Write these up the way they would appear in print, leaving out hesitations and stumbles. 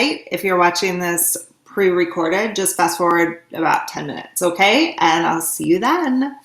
If you're watching this pre-recorded, just fast forward about 10 minutes, okay? And I'll see you then.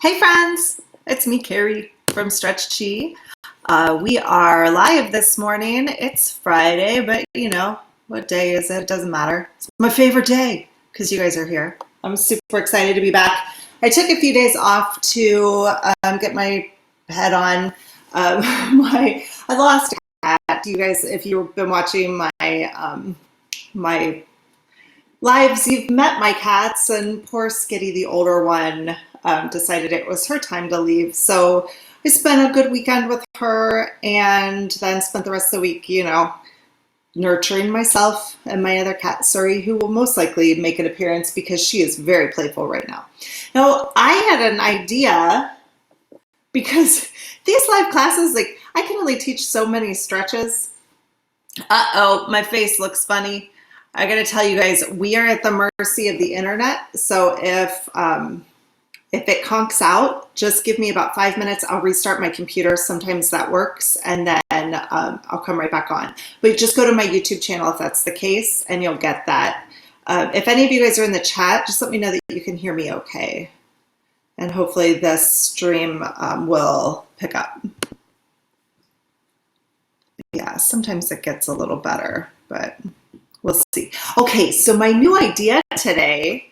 Hey friends, it's me, Carrie from Stretch Chi. We are live this morning. It's Friday, but you know, what day is it? It doesn't matter. It's my favorite day because you guys are here. I'm super excited to be back. I took a few days off to get my head on. I lost a cat. You guys, if you've been watching my lives, you've met my cats, and poor Skitty, the older one, decided it was her time to leave. So I spent a good weekend with her and then spent the rest of the week, you know, nurturing myself and my other cat, Suri, who will most likely make an appearance because she is very playful right now. Now, I had an idea because these live classes, like, I can only teach so many stretches. Uh-oh, my face looks funny. I gotta tell you guys, we are at the mercy of the internet. So if it conks out, just give me about 5 minutes. I'll restart my computer. Sometimes that works, and then I'll come right back on. But just go to my YouTube channel if that's the case, and you'll get that. If any of you guys are in the chat, just let me know that you can hear me okay. And hopefully this stream will pick up. Yeah, sometimes it gets a little better, but we'll see. Okay, so my new idea today,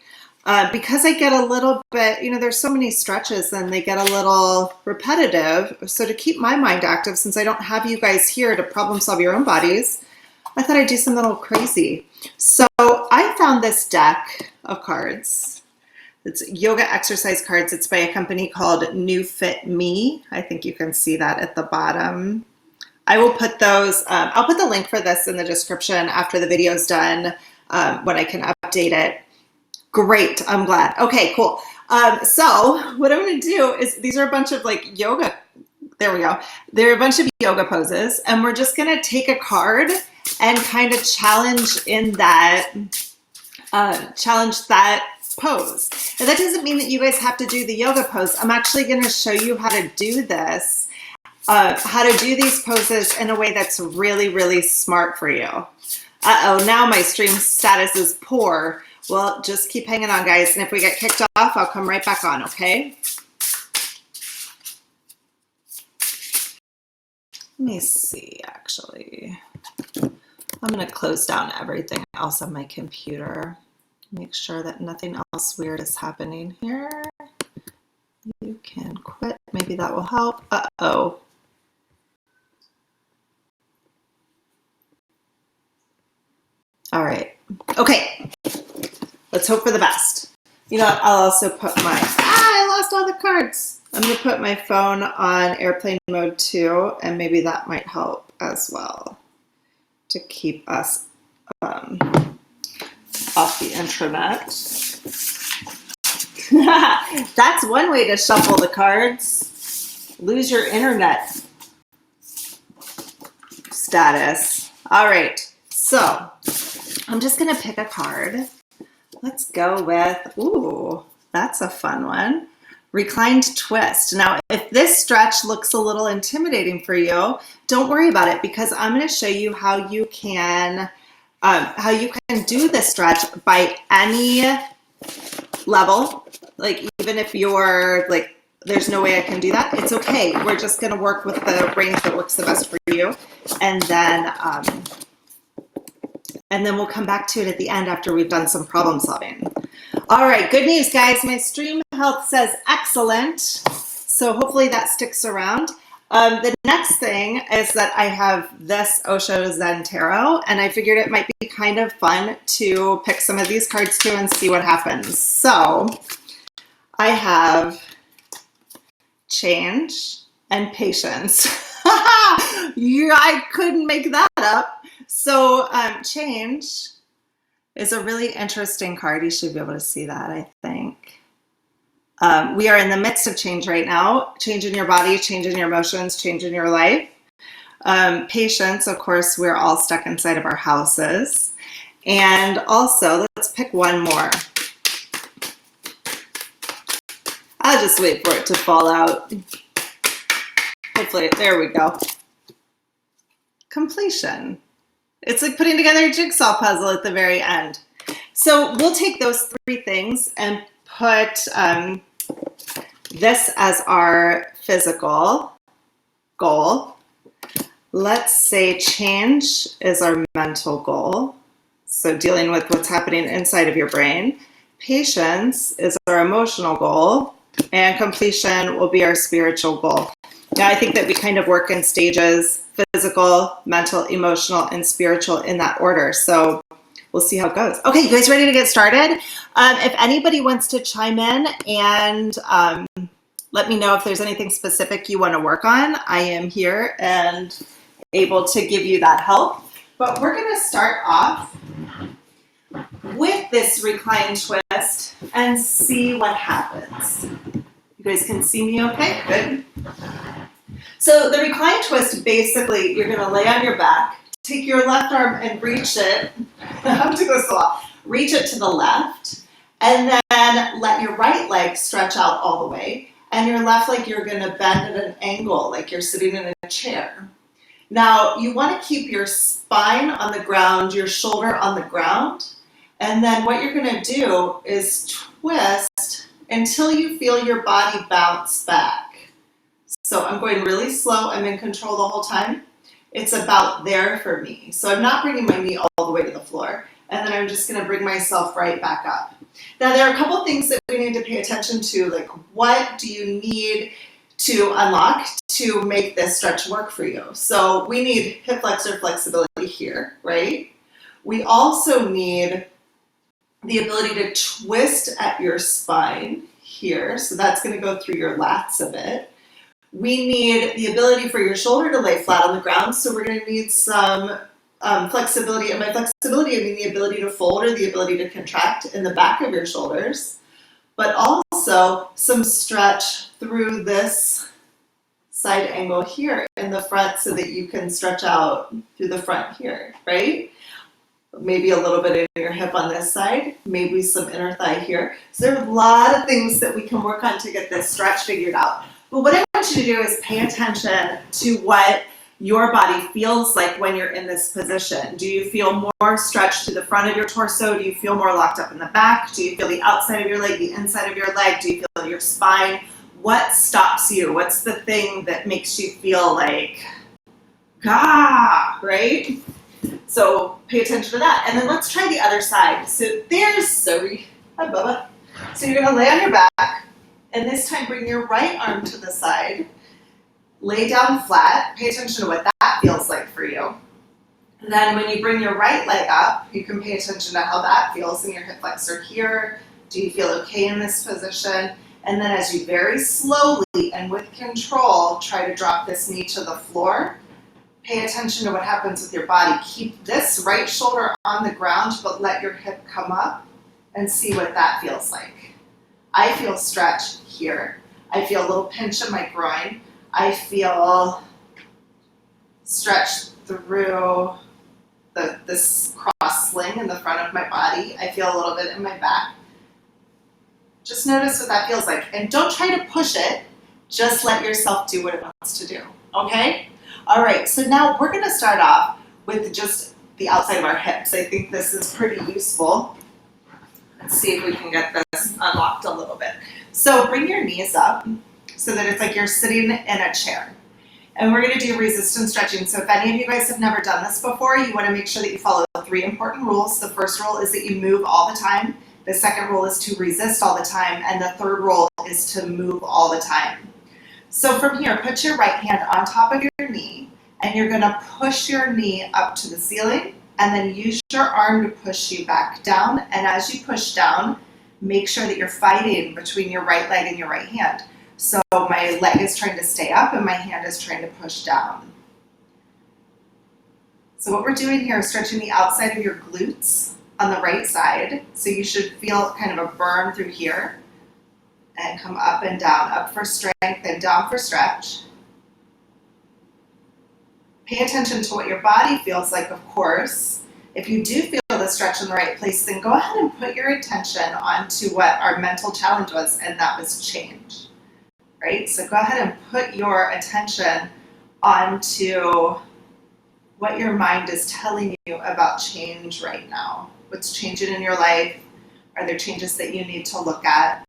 because I get a little bit, you know, there's so many stretches and they get a little repetitive. So to keep my mind active, since I don't have you guys here to problem solve your own bodies, I thought I'd do something a little crazy. So I found this deck of cards. It's yoga exercise cards. It's by a company called New Fit Me. I think you can see that at the bottom. I will put those, I'll put the link for this in the description after the video's done, when I can update it. Great, I'm glad. Okay, cool. So what I'm gonna do is, these are a bunch of like yoga, there we go. They're a bunch of yoga poses, and we're just gonna take a card and kind of challenge that pose. Now that doesn't mean that you guys have to do the yoga pose. I'm actually gonna show you how to do this. How to do these poses in a way that's really, really smart for you. Uh-oh, now my stream status is poor. Well, just keep hanging on, guys. And if we get kicked off, I'll come right back on, okay? Let me see, actually. I'm going to close down everything else on my computer. Make sure that nothing else weird is happening here. You can quit. Maybe that will help. Uh-oh. All right. Okay. Let's hope for the best. You know what? I'll also put I lost all the cards. I'm going to put my phone on airplane mode too, and maybe that might help as well to keep us off the internet. That's one way to shuffle the cards. Lose your internet status. All right. So I'm just going to pick a card. Let's go with, ooh, that's a fun one. Reclined twist. Now, if this stretch looks a little intimidating for you, don't worry about it, because I'm going to show you how you can do this stretch by any level. Like, even if you're like, there's no way I can do that, it's okay. We're just going to work with the range that works the best for you. And then we'll come back to it at the end after we've done some problem solving. All right, good news, guys. My stream health says excellent. So hopefully that sticks around. The next thing is that I have this Osho Zen Tarot, and I figured it might be kind of fun to pick some of these cards too and see what happens. So I have change and patience. I couldn't make that up. So change is a really interesting card. You should be able to see that, I think. We are in the midst of change right now. Change in your body, change in your emotions, change in your life. Patience, of course, we're all stuck inside of our houses. And also, let's pick one more. I'll just wait for it to fall out. Hopefully, there we go. Completion. It's like putting together a jigsaw puzzle at the very end. So we'll take those three things and put this as our physical goal. Let's say change is our mental goal. So dealing with what's happening inside of your brain. Patience is our emotional goal, and completion will be our spiritual goal. Now, I think that we kind of work in stages: physical, mental, emotional, and spiritual in that order. So we'll see how it goes. Okay, you guys ready to get started? If anybody wants to chime in and let me know if there's anything specific you want to work on, I am here and able to give you that help. But we're going to start off with this reclined twist and see what happens. You guys can see me okay? Good. So the reclined twist, basically, you're going to lay on your back, take your left arm and reach it. I have to go slow. Reach it to the left, and then let your right leg stretch out all the way, and your left leg you're going to bend at an angle like you're sitting in a chair. Now, you want to keep your spine on the ground, your shoulder on the ground, and then what you're going to do is twist until you feel your body bounce back. So I'm going really slow. I'm in control the whole time. It's about there for me. So I'm not bringing my knee all the way to the floor, and then I'm just going to bring myself right back up. Now, there are a couple things that we need to pay attention to, like what do you need to unlock to make this stretch work for you? So we need hip flexor flexibility here, right? We also need the ability to twist at your spine here. So that's going to go through your lats a bit. We need the ability for your shoulder to lay flat on the ground. So we're going to need some flexibility. And by flexibility, I mean the ability to fold or the ability to contract in the back of your shoulders, but also some stretch through this side angle here in the front so that you can stretch out through the front here, right? Maybe a little bit in your hip on this side, maybe some inner thigh here. So there are a lot of things that we can work on to get this stretch figured out. But what I want you to do is pay attention to what your body feels like when you're in this position. Do you feel more stretched to the front of your torso? Do you feel more locked up in the back? Do you feel the outside of your leg, the inside of your leg? Do you feel your spine? What stops you? What's the thing that makes you feel like, right? So pay attention to that. And then let's try the other side. So hi Bubba. So you're gonna lay on your back, and this time bring your right arm to the side, lay down flat, pay attention to what that feels like for you. And then when you bring your right leg up, you can pay attention to how that feels in your hip flexor here. Do you feel okay in this position? And then as you very slowly and with control try to drop this knee to the floor, pay attention to what happens with your body. Keep this right shoulder on the ground, but let your hip come up and see what that feels like. I feel stretch here. I feel a little pinch in my groin. I feel stretch through this cross sling in the front of my body. I feel a little bit in my back. Just notice what that feels like. And don't try to push it. Just let yourself do what it wants to do. Okay? All right, so now we're going to start off with just the outside of our hips. I think this is pretty useful. Let's see if we can get this unlocked a little bit. So bring your knees up so that it's like you're sitting in a chair. And we're going to do resistance stretching. So if any of you guys have never done this before, you want to make sure that you follow 3 important rules. The first rule is that you move all the time. The second rule is to resist all the time. And the third rule is to move all the time. So from here, put your right hand on top of your knee, and you're going to push your knee up to the ceiling, and then use your arm to push you back down. And as you push down, make sure that you're fighting between your right leg and your right hand. So my leg is trying to stay up and my hand is trying to push down. So what we're doing here is stretching the outside of your glutes on the right side. So you should feel kind of a burn through here. And come up and down, up for strength and down for stretch. Pay attention to what your body feels like, of course. If you do feel the stretch in the right place, then go ahead and put your attention onto what our mental challenge was, and that was change, right? So go ahead and put your attention onto what your mind is telling you about change right now. What's changing in your life? Are there changes that you need to look at?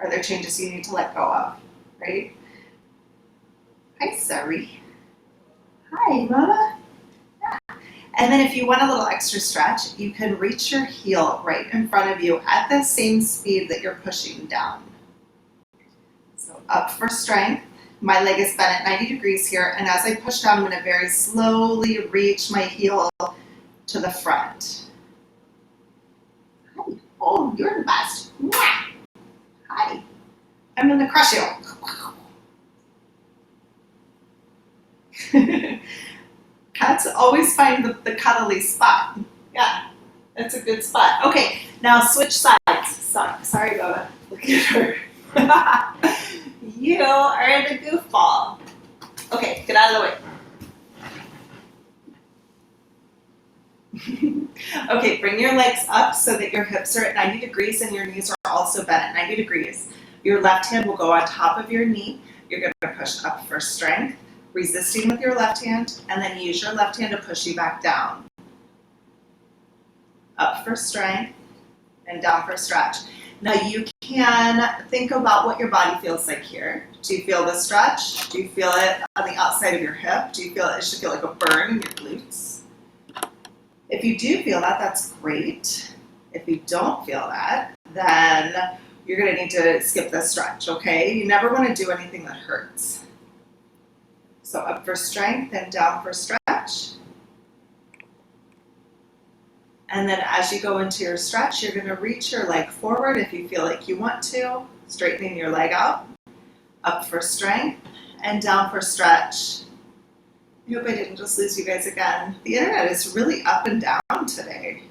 Are there changes you need to let go of, right? Hi, sorry. Hi, Mama. Yeah. And then if you want a little extra stretch, you can reach your heel right in front of you at the same speed that you're pushing down. So up for strength. My leg is bent at 90 degrees here, and as I push down, I'm going to very slowly reach my heel to the front. Hi. Oh, you're the best. Mwah. Hi. I'm going to crush you. Cats always find the cuddly spot. Yeah, that's a good spot. Okay, now switch sides. Sorry, Boba. Look at her. You are the goofball. Okay, get out of the way. Okay, bring your legs up so that your hips are at 90 degrees and your knees are also bent at 90 degrees. Your left hand will go on top of your knee. You're going to push up for strength, resisting with your left hand, and then use your left hand to push you back down. Up for strength and down for stretch. Now you can think about what your body feels like here. Do you feel the stretch? Do you feel it on the outside of your hip? Do you feel it should feel like a burn in your glutes? If you do feel that, that's great. If you don't feel that, then you're going to need to skip the stretch, okay? You never want to do anything that hurts. So up for strength and down for stretch. And then as you go into your stretch, you're going to reach your leg forward if you feel like you want to, straightening your leg out. Up for strength and down for stretch. I hope I didn't just lose you guys again. The internet is really up and down today.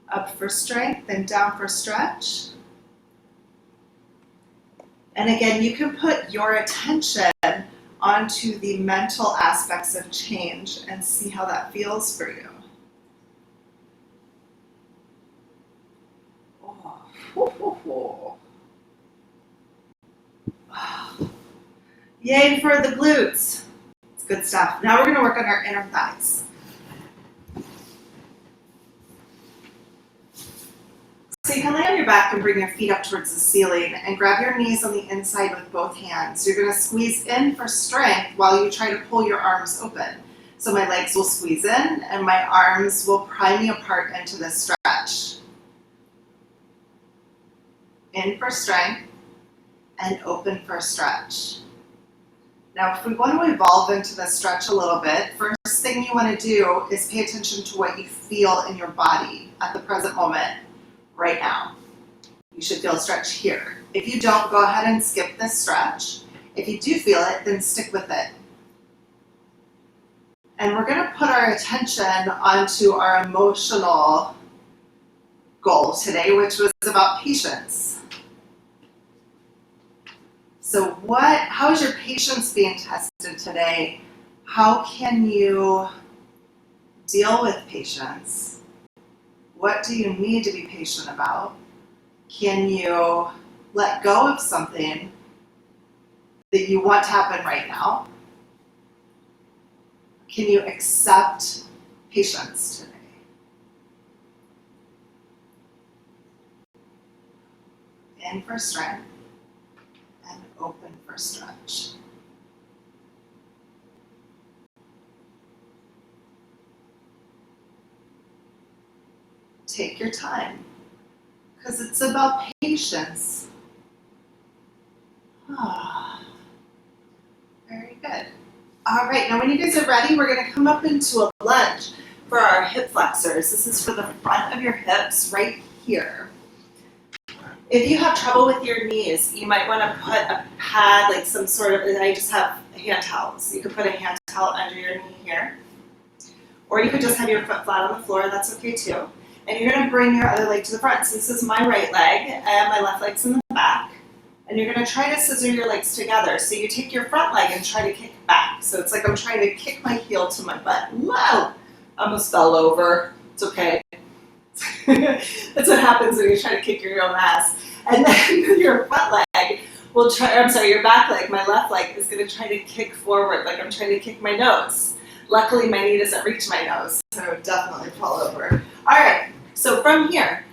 Up for strength and down for stretch. And again, you can put your attention onto the mental aspects of change and see how that feels for you. Yay for the glutes. It's good stuff. Now we're going to work on our inner thighs. So you can lay on your back and bring your feet up towards the ceiling and grab your knees on the inside with both hands. You're going to squeeze in for strength while you try to pull your arms open. So my legs will squeeze in and my arms will pry me apart into the stretch. In for strength and open for stretch. Now, if we want to evolve into the stretch a little bit, first thing you want to do is pay attention to what you feel in your body at the present moment, right now. You should feel stretch here. If you don't, go ahead and skip this stretch. If you do feel it, then stick with it. And we're going to put our attention onto our emotional goal today, which was about patience. So how is your patience being tested today? How can you deal with patience? What do you need to be patient about? Can you let go of something that you want to happen right now? Can you accept patience today? In for strength and open for stretch. Take your time, because it's about patience. Very good. All right, now when you guys are ready, we're going to come up into a lunge for our hip flexors. This is for the front of your hips right here. If you have trouble with your knees, you might want to put a pad, like some sort of, I just have hand towels. You could put a hand towel under your knee here. Or you could just have your foot flat on the floor, that's okay too. And you're going to bring your other leg to the front. So this is my right leg, and my left leg's in the back. And you're going to try to scissor your legs together. So you take your front leg and try to kick back. So it's like I'm trying to kick my heel to my butt. Whoa! I almost fell over. It's okay. That's what happens when you try to kick your own ass. And then your front leg will your back leg, my left leg, is going to try to kick forward like I'm trying to kick my nose. Luckily, my knee doesn't reach my nose, so definitely fall over. All right, so from here,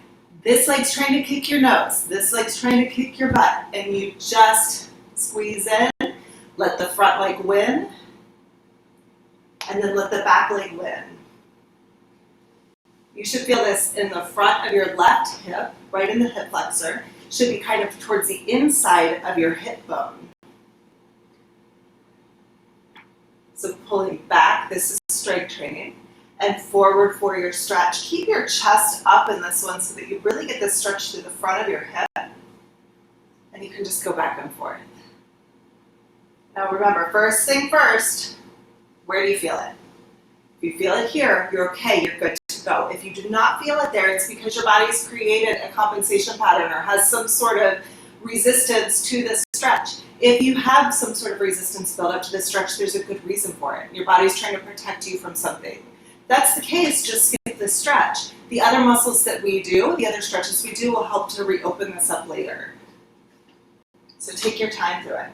This leg's trying to kick your nose. This leg's trying to kick your butt. And you just squeeze in, let the front leg win, and then let the back leg win. You should feel this in the front of your left hip, right in the hip flexor. Should be kind of towards the inside of your hip bone. So pulling back, this is strength training, and forward for your stretch. Keep your chest up in this one so that you really get this stretch through the front of your hip, and you can just go back and forth. Now remember, first thing first, where do you feel it? If you feel it here, you're okay, you're good to go. If you do not feel it there, it's because your body's created a compensation pattern or has some sort of resistance to this stretch. If you have some sort of resistance built up to this stretch, there's a good reason for it. Your body's trying to protect you from something. If that's the case, just skip the stretch. The other muscles that we do, the other stretches we do, will help to reopen this up later. So take your time through it.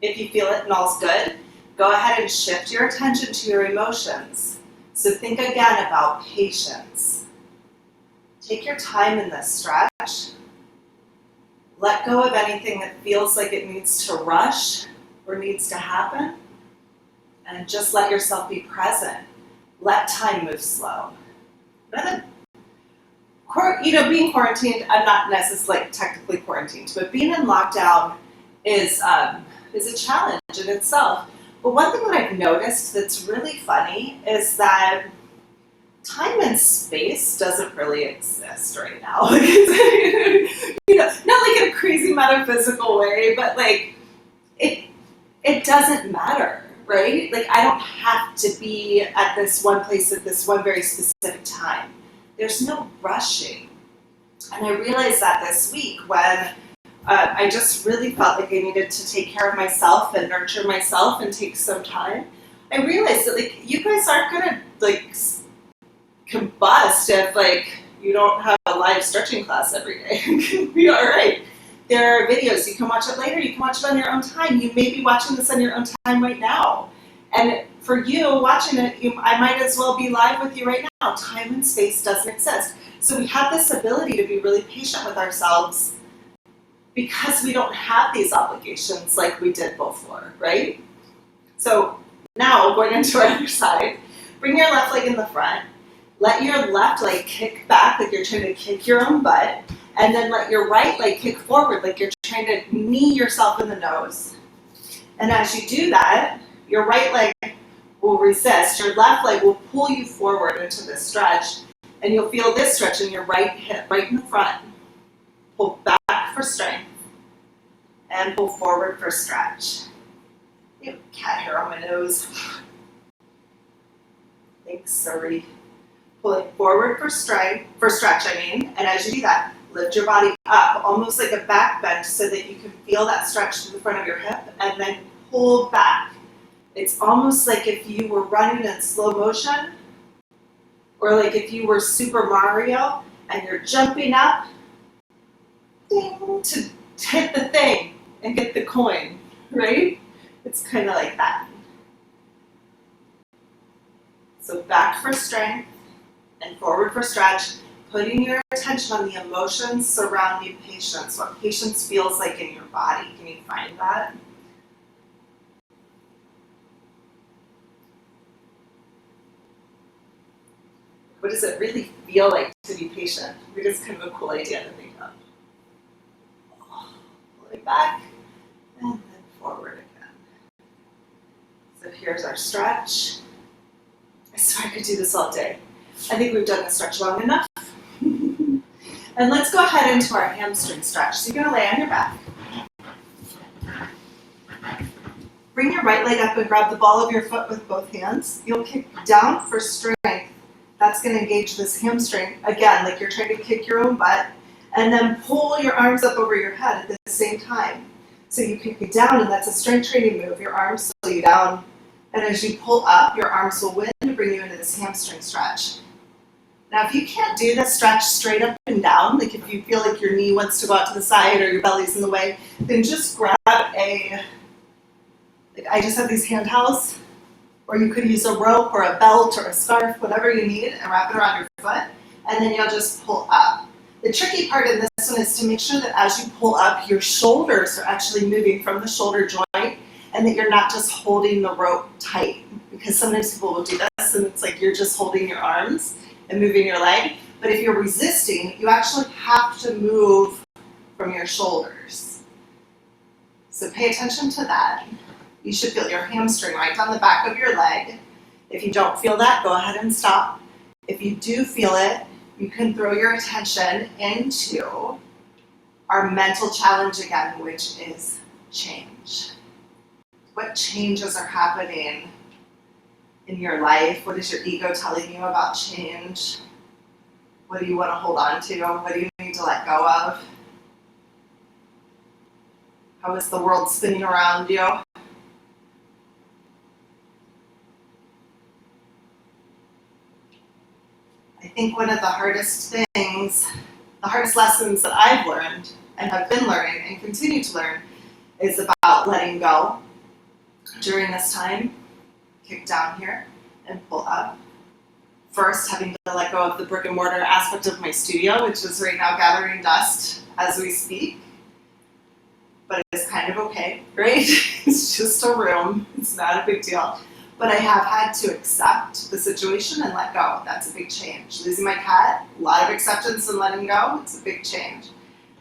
If you feel it and all's good, go ahead and shift your attention to your emotions. So think again about patience. Take your time in this stretch. Let go of anything that feels like it needs to rush or needs to happen. And just let yourself be present. Let time move slow. Being quarantined, I'm not necessarily technically quarantined, but being in lockdown is a challenge in itself. But one thing that I've noticed that's really funny is that time and space doesn't really exist right now. Not like in a crazy metaphysical way, but like it doesn't matter, right? Like I don't have to be at this one place at this one very specific time. There's no rushing. And I realized that this week when I just really felt like I needed to take care of myself and nurture myself and take some time. I realized that like you guys aren't gonna like combust if you don't have a live stretching class every day. It can be all right. There are videos, you can watch it later, you can watch it on your own time. You may be watching this on your own time right now. And for you watching it, I might as well be live with you right now. Time and space doesn't exist. So we have this ability to be really patient with ourselves because we don't have these obligations like we did before, right? So now going into our other side, bring your left leg in the front. Let your left leg kick back like you're trying to kick your own butt. And then let your right leg kick forward like you're trying to knee yourself in the nose. And as you do that, your right leg will resist. Your left leg will pull you forward into this stretch. And you'll feel this stretch in your right hip, right in the front. Pull back for strength. And pull forward for stretch. You have cat hair on my nose. Thanks, sorry. Pulling forward for stretch, and as you do that, lift your body up, almost like a back bend, so that you can feel that stretch to the front of your hip, and then pull back. It's almost like if you were running in slow motion, or like if you were Super Mario, and you're jumping up, ding, to hit the thing, and get the coin, right? It's kind of like that. So back for strength, and forward for stretch, putting your attention on the emotions surrounding patience, what patience feels like in your body. Can you find that? What does it really feel like to be patient? I think it's kind of a cool idea to think of. Pulling back, and then forward again. So here's our stretch. I swear I could do this all day. I think we've done the stretch long enough. And let's go ahead into our hamstring stretch. So you're going to lay on your back. Bring your right leg up and grab the ball of your foot with both hands. You'll kick down for strength. That's going to engage this hamstring. Again, like you're trying to kick your own butt. And then pull your arms up over your head at the same time. So you kick it down, and that's a strength training move. Your arms slow you down. And as you pull up, your arms will win to bring you into this hamstring stretch. Now, if you can't do this stretch straight up and down, like if you feel like your knee wants to go out to the side or your belly's in the way, then just grab I just have these hand towels, or you could use a rope or a belt or a scarf, whatever you need, and wrap it around your foot, and then you'll just pull up. The tricky part in this one is to make sure that as you pull up, your shoulders are actually moving from the shoulder joint and that you're not just holding the rope tight, because sometimes people will do this and it's like you're just holding your arms and moving your leg. But if you're resisting, you actually have to move from your shoulders. So pay attention to that. You should feel your hamstring right down the back of your leg. If you don't feel that, go ahead and stop. If you do feel it, you can throw your attention into our mental challenge again, which is change. What changes are happening in your life? What is your ego telling you about change? What do you want to hold on to? What do you need to let go of? How is the world spinning around you? I think one of the hardest things, the hardest lessons that I've learned and have been learning and continue to learn is about letting go during this time. Kick down here and pull up. First, having to let go of the brick and mortar aspect of my studio, which is right now gathering dust as we speak. But it's kind of okay, right? It's just a room. It's not a big deal. But I have had to accept the situation and let go. That's a big change. Losing my cat, a lot of acceptance and letting go. It's a big change.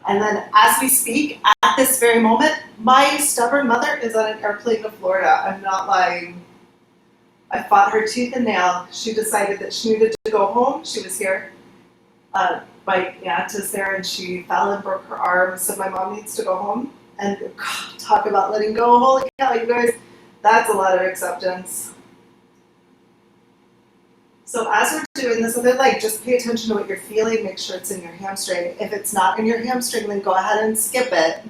And then as we speak, at this very moment, my stubborn mother is on an airplane to Florida. I'm not lying. I fought her tooth and nail. She decided that she needed to go home. She was here. My aunt is there and she fell and broke her arm. So my mom needs to go home. And God, talk about letting go. Holy cow, you guys. That's a lot of acceptance. So as we're doing this other leg, just pay attention to what you're feeling. Make sure it's in your hamstring. If it's not in your hamstring, then go ahead and skip it.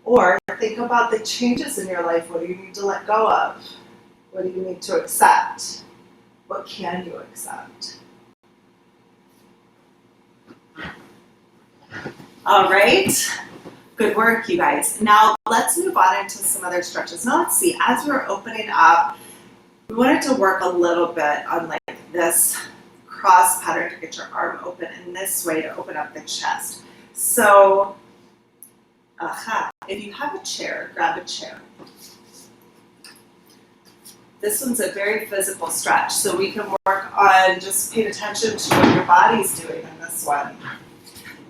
Or think about the changes in your life. What do you need to let go of? What do you need to accept? What can you accept? All right. Good work, you guys. Now let's move on into some other stretches. Now let's see, as we're opening up, we wanted to work a little bit on like this cross pattern to get your arm open in this way to open up the chest. So, if you have a chair, grab a chair. This one's a very physical stretch, so we can work on just paying attention to what your body's doing in this one.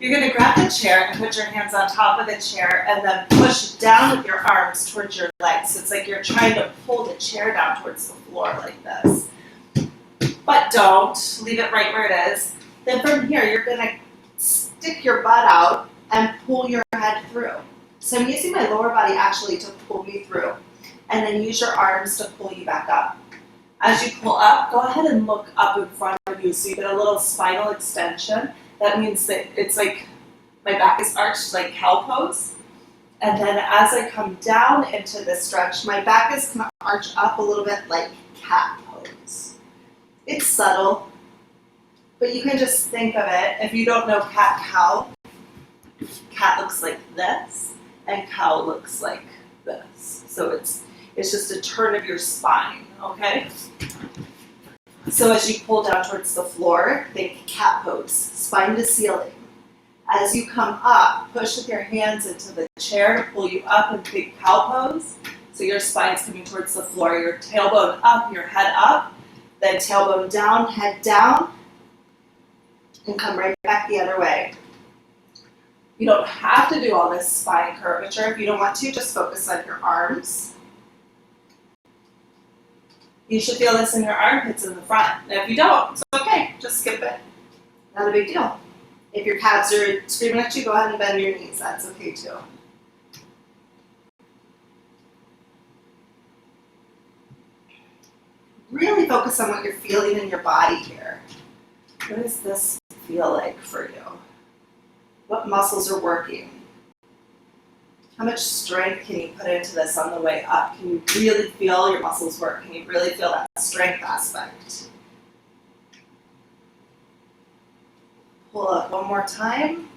You're going to grab the chair and put your hands on top of the chair and then push down with your arms towards your legs. So it's like you're trying to pull the chair down towards the floor like this. But don't. Leave it right where it is. Then from here, you're going to stick your butt out and pull your head through. So I'm using my lower body actually to pull me through. And then use your arms to pull you back up. As you pull up, go ahead and look up in front of you so you get a little spinal extension. That means that it's like my back is arched like cow pose. And then as I come down into this stretch, my back is going to arch up a little bit like cat pose. It's subtle, but you can just think of it. If you don't know cat-cow, cat looks like this and cow looks like this. So it's just a turn of your spine, okay? So as you pull down towards the floor, think cat pose, spine to ceiling. As you come up, push with your hands into the chair to pull you up in big cow pose. So your spine's coming towards the floor, your tailbone up, your head up, then tailbone down, head down, and come right back the other way. You don't have to do all this spine curvature. If you don't want to, just focus on your arms. You should feel this in your armpits in the front. And if you don't, it's okay. Just skip it. Not a big deal. If your calves are screaming at you, go ahead and bend your knees. That's okay too. Really focus on what you're feeling in your body here. What does this feel like for you? What muscles are working? How much strength can you put into this on the way up? Can you really feel your muscles work? Can you really feel that strength aspect? Pull up one more time.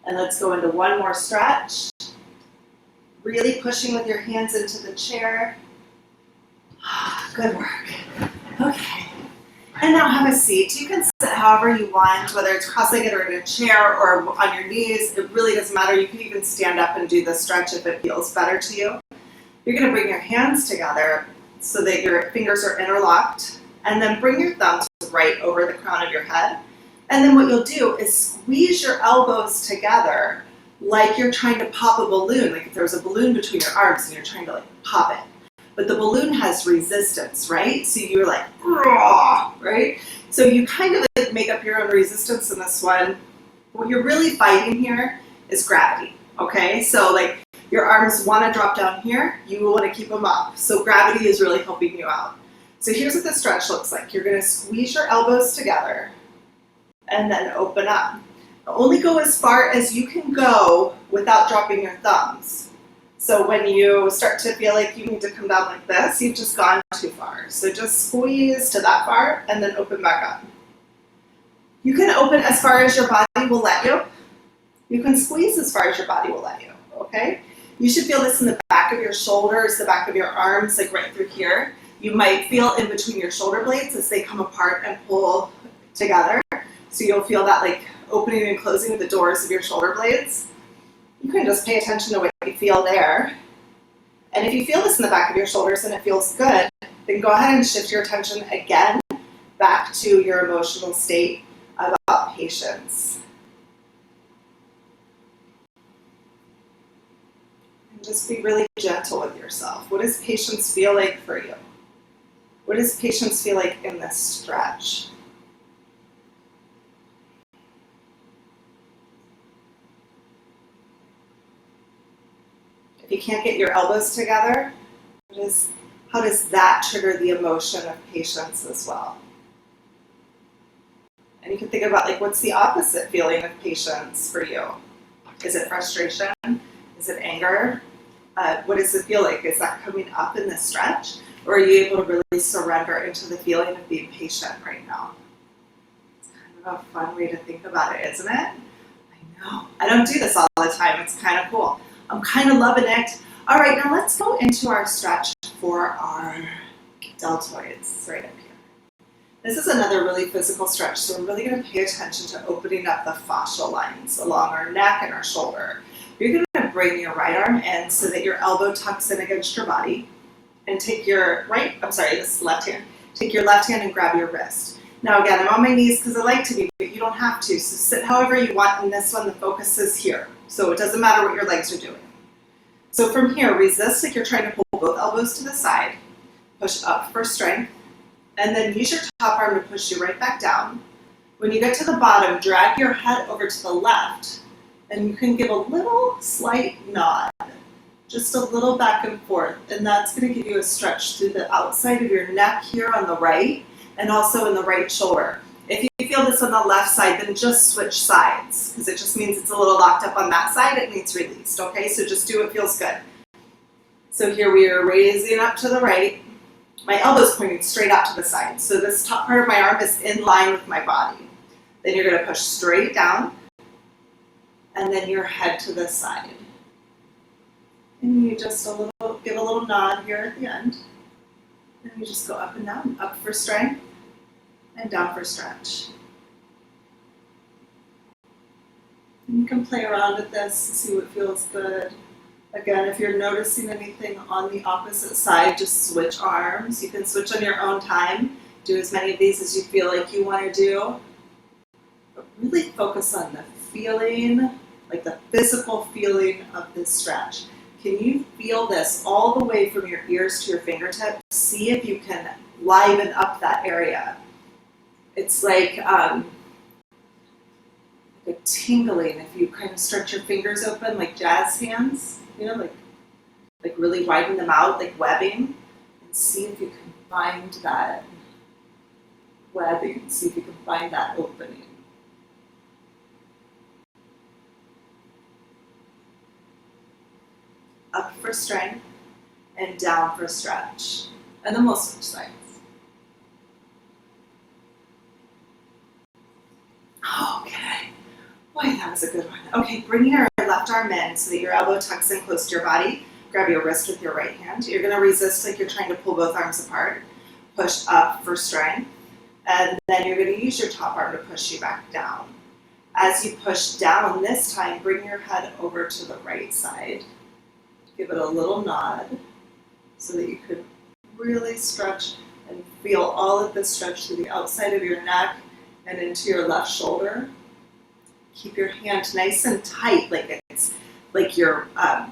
And let's go into one more stretch. Really pushing with your hands into the chair. Good work. Okay. And now have a seat. You can sit however you want, whether it's cross-legged or in a chair or on your knees. It really doesn't matter. You can even stand up and do the stretch if it feels better to you. You're going to bring your hands together so that your fingers are interlocked, and then bring your thumbs right over the crown of your head. And then what you'll do is squeeze your elbows together like you're trying to pop a balloon, like if there was a balloon between your arms and you're trying to like pop it. But the balloon has resistance, right? So you're like, right? So you kind of like make up your own resistance in this one. What you're really fighting here is gravity, okay? So like your arms want to drop down here, you want to keep them up. So gravity is really helping you out. So here's what the stretch looks like. You're going to squeeze your elbows together and then open up. Only go as far as you can go without dropping your thumbs. So when you start to feel like you need to come down like this, you've just gone too far. So just squeeze to that far and then open back up. You can open as far as your body will let you. You can squeeze as far as your body will let you, okay? You should feel this in the back of your shoulders, the back of your arms, like right through here. You might feel in between your shoulder blades as they come apart and pull together. So you'll feel that like opening and closing of the doors of your shoulder blades. You can just pay attention to what you feel there. And if you feel this in the back of your shoulders and it feels good, then go ahead and shift your attention again back to your emotional state about patience. And just be really gentle with yourself. What does patience feel like for you? What does patience feel like in this stretch? If you can't get your elbows together, how does that trigger the emotion of patience as well? And you can think about like, what's the opposite feeling of patience for you? Is it frustration? Is it anger? What does it feel like? Is that coming up in this stretch? Or are you able to really surrender into the feeling of being patient right now? It's kind of a fun way to think about it, isn't it? I know. I don't do this all the time. It's kind of cool. I'm kind of loving it. All right, now let's go into our stretch for our deltoids right up here. This is another really physical stretch, so we're really going to pay attention to opening up the fascial lines along our neck and our shoulder. You're going to bring your right arm in so that your elbow tucks in against your body, and take your this is left hand. Take your left hand and grab your wrist. Now again, I'm on my knees because I like to be, but you don't have to. So sit however you want. In this one, the focus is here. So it doesn't matter what your legs are doing. So from here, resist like you're trying to pull both elbows to the side. Push up for strength. And then use your top arm to push you right back down. When you get to the bottom, drag your head over to the left. And you can give a little slight nod. Just a little back and forth. And that's going to give you a stretch through the outside of your neck here on the right. And also in the right shoulder. If you feel this on the left side, then just switch sides, because it just means it's a little locked up on that side. It needs released, okay? So just do what feels good. So here we are raising up to the right. My elbow's pointing straight out to the side. So this top part of my arm is in line with my body. Then you're going to push straight down, and then your head to the side. And you just give a little nod here at the end. And you just go up and down, up for strength, and down for stretch. And you can play around with this and see what feels good. Again, if you're noticing anything on the opposite side, just switch arms. You can switch on your own time. Do as many of these as you feel like you want to do. But really focus on the feeling, like the physical feeling of this stretch. Can you feel this all the way from your ears to your fingertips? See if you can liven up that area. It's like a tingling if you kind of stretch your fingers open like jazz hands, you know, like really widen them out like webbing, and see if you can find that webbing, see if you can find that opening. Up for strength and down for stretch. And then we'll switch sides. Okay. Boy, that was a good one. Okay, bring your left arm in so that your elbow tucks in close to your body. Grab your wrist with your right hand. You're going to resist like you're trying to pull both arms apart. Push up for strength And then you're going to use your top arm to push you back down. As you push down this time, bring your head over to the right side. Give it a little nod so that you could really stretch and feel all of this stretch through the outside of your neck and into your left shoulder. Keep your hand nice and tight, like it's like you're, I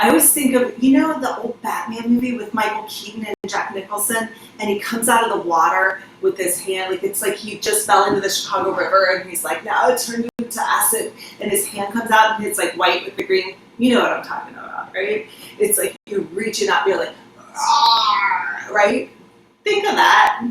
always think of, you know, the old Batman movie with Michael Keaton and Jack Nicholson, and he comes out of the water with his hand, like it's like he just fell into the Chicago River, and he's like, now it turned into acid, and his hand comes out, and it's like white with the green. You know what I'm talking about, right? It's like you're reaching out, you're like, right? Think of that.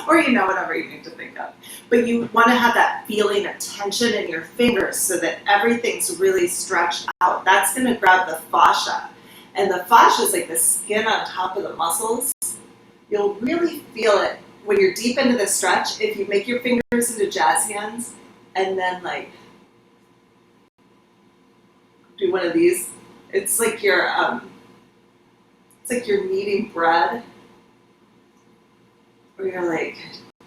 Or, you know, whatever you need to think of. But you want to have that feeling of tension in your fingers so that everything's really stretched out. That's going to grab the fascia. And the fascia is like the skin on top of the muscles. You'll really feel it when you're deep into the stretch if you make your fingers into jazz hands and then like do one of these. It's like you're kneading bread. Or you're like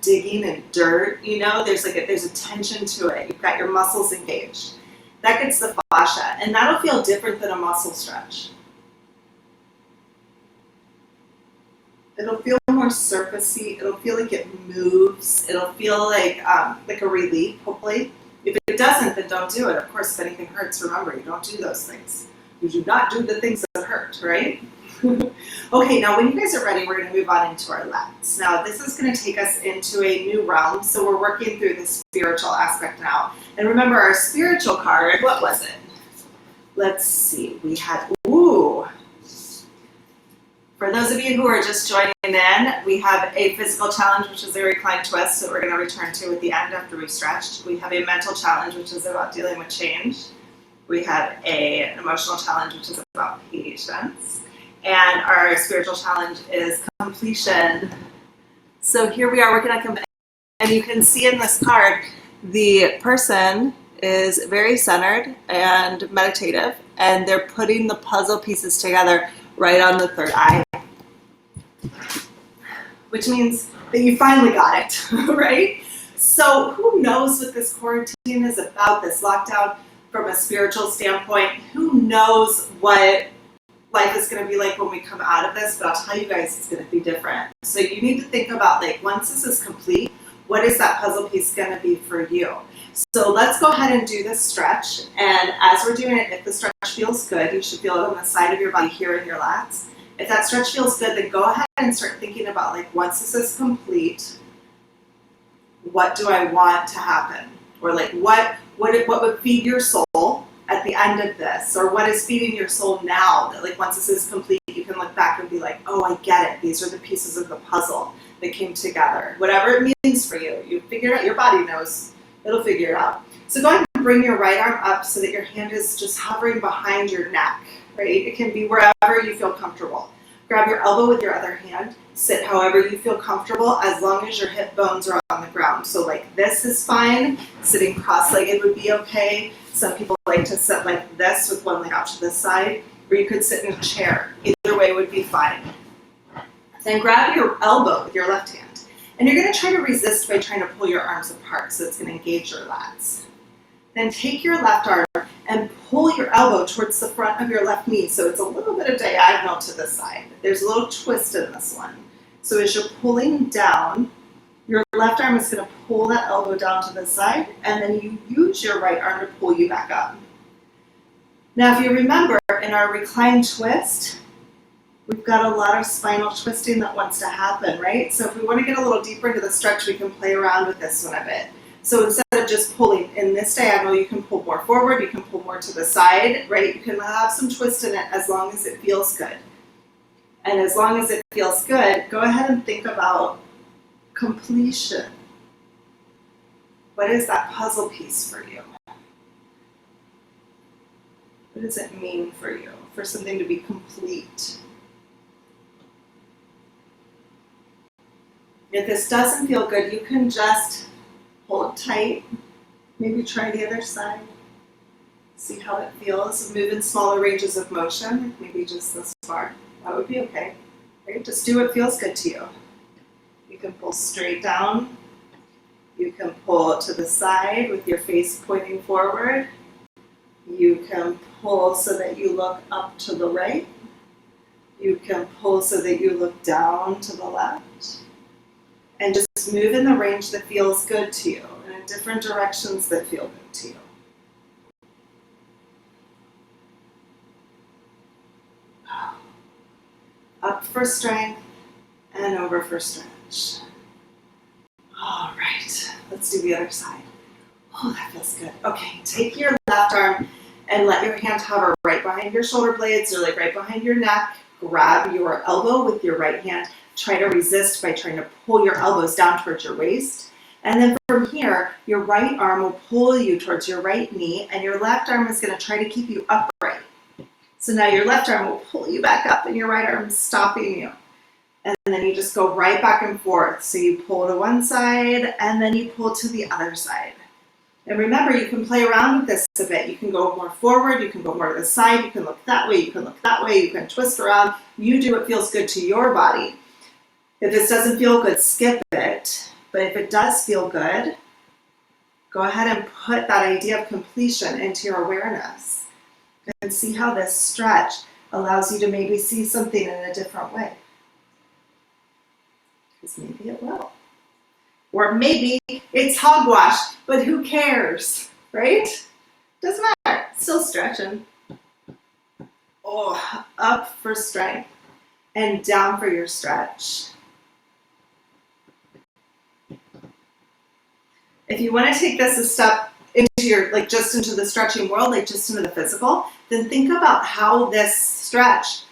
digging in dirt, you know, there's a tension to it. You've got your muscles engaged. That gets the fascia, and that'll feel different than a muscle stretch. It'll feel more surfacey. It'll feel like it moves. It'll feel like a relief, hopefully. If it doesn't, then don't do it. Of course, if anything hurts, remember, you don't do those things. You do not do the things that hurt, right? Okay, now when you guys are ready, we're going to move on into our lats. Now, this is going to take us into a new realm, so we're working through the spiritual aspect now. And remember, our spiritual card, what was it? Let's see, we had, ooh. For those of you who are just joining in, we have a physical challenge, which is a reclined twist, that we're going to return to at the end after we've stretched. We have a mental challenge, which is about dealing with change. We have an emotional challenge, which is about patience. And our spiritual challenge is completion. So here we are working on completion. And you can see in this card, the person is very centered and meditative, and they're putting the puzzle pieces together right on the third eye. Which means that you finally got it, right? So who knows what this quarantine is about, this lockdown from a spiritual standpoint? Who knows what life is going to be like when we come out of this, but I'll tell you guys, it's going to be different. So you need to think about, like, once this is complete, what is that puzzle piece going to be for you? So let's go ahead and do this stretch. And as we're doing it, if the stretch feels good, you should feel it on the side of your body here in your lats. If that stretch feels good, then go ahead and start thinking about, like, once this is complete, what do I want to happen? Or like, what would feed your soul at the end of this? Or what is feeding your soul now that, like, once this is complete, you can look back and be like, oh, I get it. These are the pieces of the puzzle that came together. Whatever it means for you, you figure it out. Your body knows. It'll figure it out. So go ahead and bring your right arm up so that your hand is just hovering behind your neck, right? It can be wherever you feel comfortable. Grab your elbow with your other hand. Sit however you feel comfortable, as long as your hip bones are on the ground. So like this is fine. Sitting cross-legged would be okay. Some people like to sit like this with one leg out to this side, or you could sit in a chair. Either way would be fine. Then grab your elbow with your left hand. And you're going to try to resist by trying to pull your arms apart, so it's going to engage your lats. Then take your left arm and pull your elbow towards the front of your left knee, so it's a little bit of diagonal to the side. There's a little twist in this one. So as you're pulling down, your left arm is going to pull that elbow down to the side, and then you use your right arm to pull you back up. Now, if you remember, in our reclined twist, we've got a lot of spinal twisting that wants to happen, right? So if we want to get a little deeper into the stretch, we can play around with this one a bit. So instead of just pulling in this diagonal, you can pull more forward, you can pull more to the side, right? You can have some twist in it as long as it feels good. And as long as it feels good, go ahead and think about completion. What is that puzzle piece for you? What does it mean for you, for something to be complete? If this doesn't feel good, you can just hold tight. Maybe try the other side. See how it feels. Move in smaller ranges of motion, maybe just this far. That would be okay. right? Just do what feels good to you. You can pull straight down. You can pull to the side with your face pointing forward. You can pull so that you look up to the right. You can pull so that you look down to the left. And just move in the range that feels good to you and in different directions that feel good to you. Up for strength and over for stretch. All right, let's do the other side. Oh, that feels good. Okay, take your left arm and let your hand hover right behind your shoulder blades or like right behind your neck. Grab your elbow with your right hand. Try to resist by trying to pull your elbows down towards your waist. And then from here, your right arm will pull you towards your right knee and your left arm is going to try to keep you upright. So now your left arm will pull you back up and your right arm is stopping you. And then you just go right back and forth. So you pull to one side and then you pull to the other side. And remember, you can play around with this a bit. You can go more forward, you can go more to the side, you can look that way, you can look that way, you can twist around. You do what feels good to your body. If this doesn't feel good, skip it. But if it does feel good, go ahead and put that idea of completion into your awareness and see how this stretch allows you to maybe see something in a different way. Because maybe it will. Or maybe it's hogwash, but who cares, right? Doesn't matter, still stretching. Oh, up for strength and down for your stretch. If you want to take this a step into your, like just into the stretching world, like just into the physical, then think about how this stretch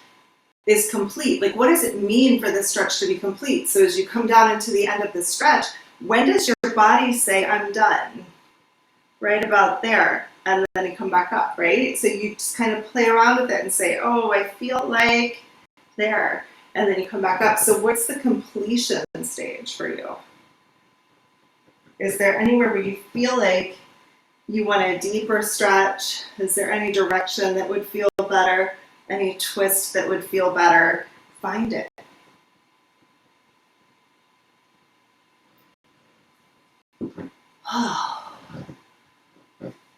is complete. Like what does it mean for this stretch to be complete? So as you come down into the end of the stretch, when does your body say, I'm done? Right about there. And then you come back up, right? So you just kind of play around with it and say, oh, I feel like there. And then you come back up. So what's the completion stage for you? Is there anywhere where you feel like you want a deeper stretch? Is there any direction that would feel better? Any twist that would feel better? Find it. Oh.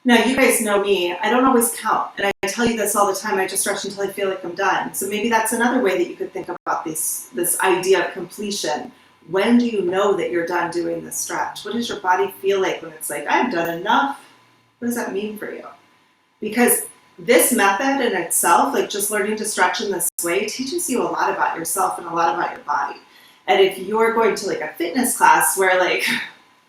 Now, you guys know me. I don't always count. And I tell you this all the time. I just stretch until I feel like I'm done. So maybe that's another way that you could think about this idea of completion. When do you know that you're done doing this stretch? What does your body feel like when it's like, I've done enough? What does that mean for you? Because this method in itself, like just learning to stretch in this way, teaches you a lot about yourself and a lot about your body. And if you're going to like a fitness class where like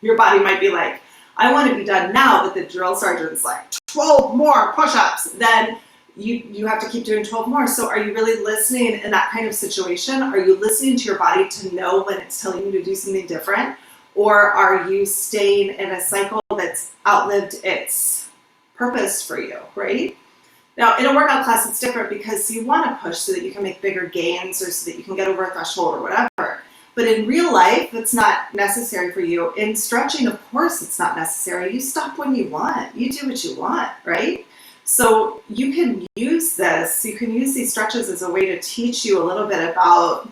your body might be like, I want to be done now, but the drill sergeant's like 12 more push-ups, then you have to keep doing 12 more. So are you really listening in that kind of situation? Are you listening to your body to know when it's telling you to do something different? Or are you staying in a cycle that's outlived its purpose for you, right? Now, in a workout class, it's different because you want to push so that you can make bigger gains or so that you can get over a threshold or whatever. But in real life, it's not necessary for you. In stretching, of course, it's not necessary. You stop when you want. You do what you want, right? So you can use this. You can use these stretches as a way to teach you a little bit about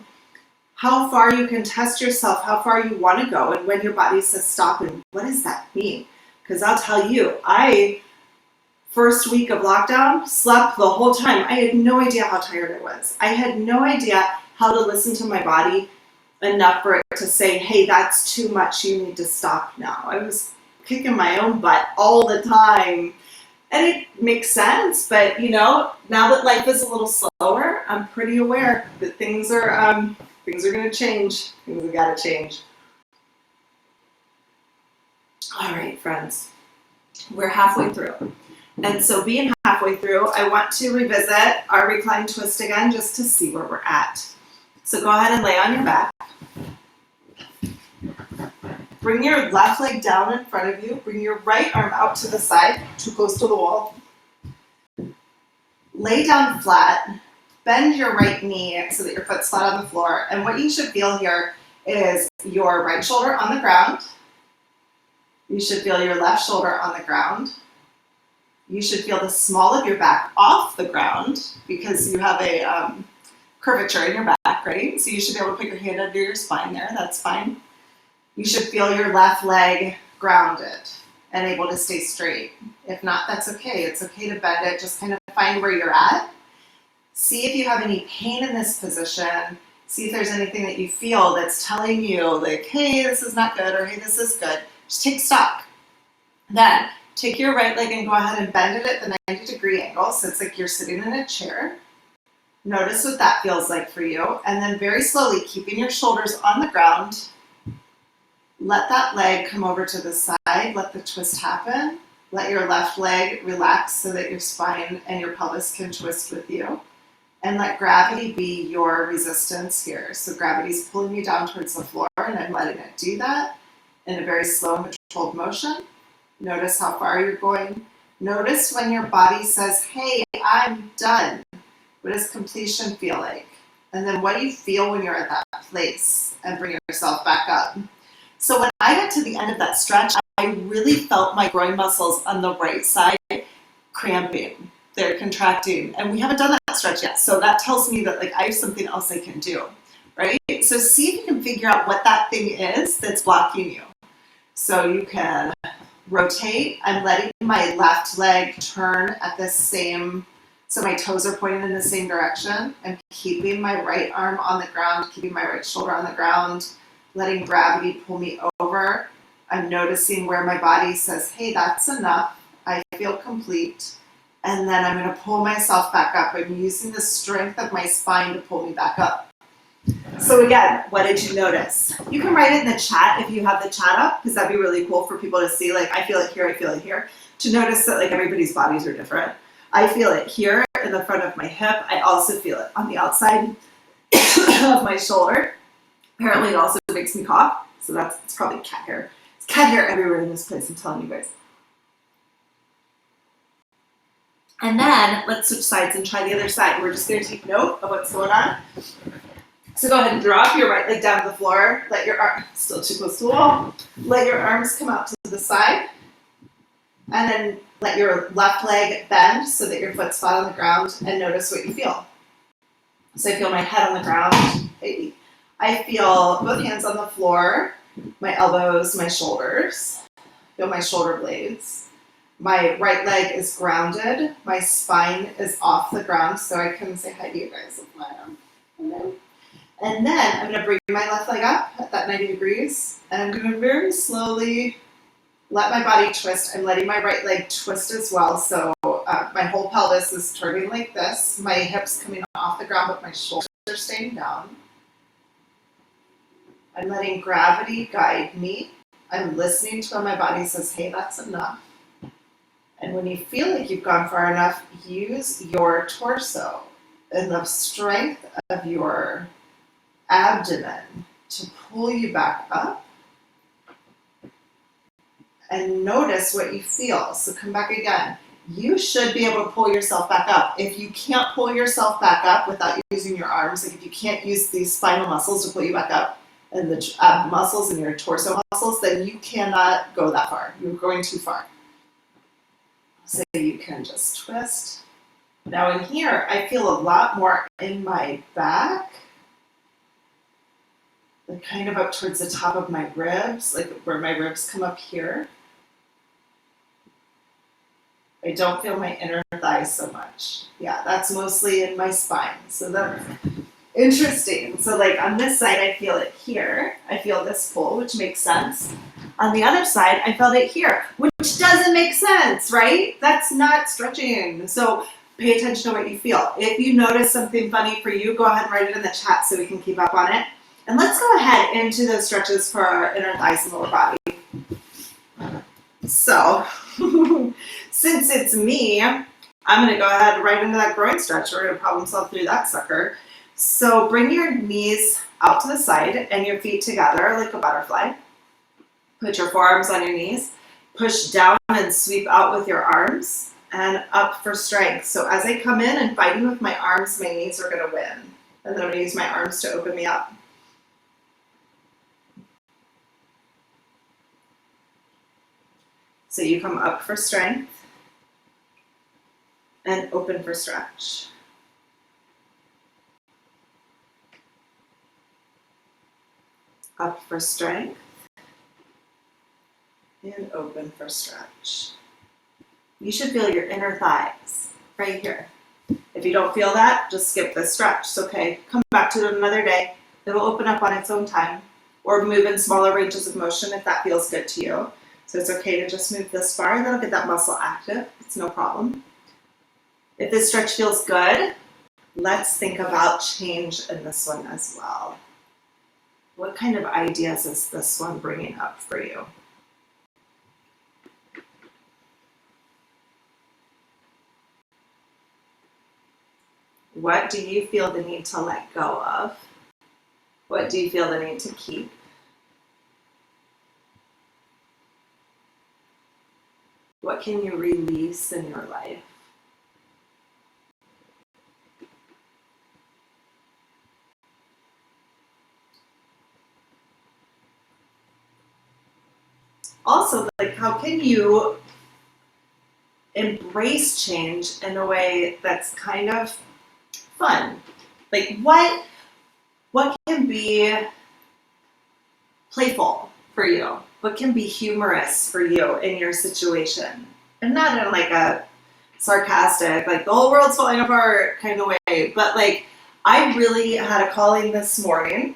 how far you can test yourself, how far you want to go, and when your body says stop, and what does that mean? Because I'll tell you, first week of lockdown, slept the whole time. I had no idea how tired I was. I had no idea how to listen to my body enough for it to say, hey, that's too much, you need to stop now. I was kicking my own butt all the time. And it makes sense, but now that life is a little slower, I'm pretty aware that things are going to change. Things have got to change. All right, friends, we're halfway through. And so being halfway through, I want to revisit our reclined twist again just to see where we're at. So go ahead and lay on your back. Bring your left leg down in front of you. Bring your right arm out to the side, too close to the wall. Lay down flat. Bend your right knee so that your foot's flat on the floor. And what you should feel here is your right shoulder on the ground. You should feel your left shoulder on the ground. You should feel the small of your back off the ground because you have a curvature in your back, right? So you should be able to put your hand under your spine there. That's fine. You should feel your left leg grounded and able to stay straight. If not, that's okay. It's okay to bend it. Just kind of find where you're at. See if you have any pain in this position. See if there's anything that you feel that's telling you like, hey, this is not good, or hey, this is good. Just take stock. Then take your right leg and go ahead and bend it at the 90-degree angle. So it's like you're sitting in a chair. Notice what that feels like for you. And then very slowly, keeping your shoulders on the ground, let that leg come over to the side. Let the twist happen. Let your left leg relax so that your spine and your pelvis can twist with you. And let gravity be your resistance here. So gravity's pulling you down towards the floor, and I'm letting it do that in a very slow and controlled motion. Notice how far you're going. Notice when your body says, hey, I'm done. What does completion feel like? And then what do you feel when you're at that place? And bring yourself back up. So when I got to the end of that stretch, I really felt my groin muscles on the right side cramping. They're contracting, and we haven't done that stretch yet. So that tells me that like I have something else I can do, right? So see if you can figure out what that thing is that's blocking you. So you can rotate. I'm letting my left leg turn at the same, so my toes are pointing in the same direction. I'm keeping my right arm on the ground, keeping my right shoulder on the ground, letting gravity pull me over. I'm noticing where my body says, hey, that's enough. I feel complete. And then I'm going to pull myself back up. I'm using the strength of my spine to pull me back up. So again, what did you notice? You can write it in the chat if you have the chat up, because that'd be really cool for people to see, like, I feel it here, I feel it here. To notice that like everybody's bodies are different. I feel it here in the front of my hip. I also feel it on the outside of my shoulder. Apparently it also makes me cough. So it's probably cat hair. It's cat hair everywhere in this place, I'm telling you guys. And then let's switch sides and try the other side. We're just going to take note of what's going on. So go ahead and drop your right leg down to the floor. Let your arm, still too close to the wall. Let your arms come out to the side. And then let your left leg bend so that your foot's flat on the ground, and notice what you feel. So I feel my head on the ground. Baby. I feel both hands on the floor, my elbows, my shoulders. Feel my shoulder blades. My right leg is grounded. My spine is off the ground, so I can say hi to you guys with my arm. And then I'm going to bring my left leg up at that 90 degrees, and I'm going to very slowly let my body twist. I'm letting my right leg twist as well, so my whole pelvis is turning like this. My hips coming off the ground, but my shoulders are staying down. I'm letting gravity guide me. I'm listening to when my body says, hey, that's enough. And when you feel like you've gone far enough, use your torso and the strength of your abdomen to pull you back up. And notice what you feel. So come back again. You should be able to pull yourself back up. If you can't pull yourself back up without using your arms, like if you can't use these spinal muscles to pull you back up, and the ab muscles and your torso muscles, then you cannot go that far. You're going too far. So you can just twist. Now in here, I feel a lot more in my back, like kind of up towards the top of my ribs, like where my ribs come up here. I don't feel my inner thighs so much. Yeah, that's mostly in my spine. So that's interesting. So like on this side, I feel it here. I feel this pull, which makes sense. On the other side, I felt it here, which doesn't make sense, right? That's not stretching. So pay attention to what you feel. If you notice something funny for you, go ahead and write it in the chat so we can keep up on it. And let's go ahead into those stretches for our inner thighs and lower body. So since it's me, I'm going to go ahead right into that groin stretch. We're going to problem solve through that sucker. So bring your knees out to the side and your feet together like a butterfly. Put your forearms on your knees. Push down and sweep out with your arms and up for strength. So as I come in and fighting with my arms, my knees are going to win. And then I'm going to use my arms to open me up. So you come up for strength and open for stretch. Up for strength. And open for stretch. You should feel your inner thighs right here. If you don't feel that, just skip this stretch. It's okay. Come back to it another day. It'll open up on its own time. Or move in smaller ranges of motion if that feels good to you. So it's okay to just move this far and that'll get that muscle active. It's no problem. If this stretch feels good, let's think about change in this one as well. What kind of ideas is this one bringing up for you? What do you feel the need to let go of? What do you feel the need to keep? What can you release in your life? Also, like, how can you embrace change in a way that's kind of fun? Like, what can be playful for you? What can be humorous for you in your situation? And not in like a sarcastic, like the whole world's falling apart kind of way, but like, I really had a calling this morning,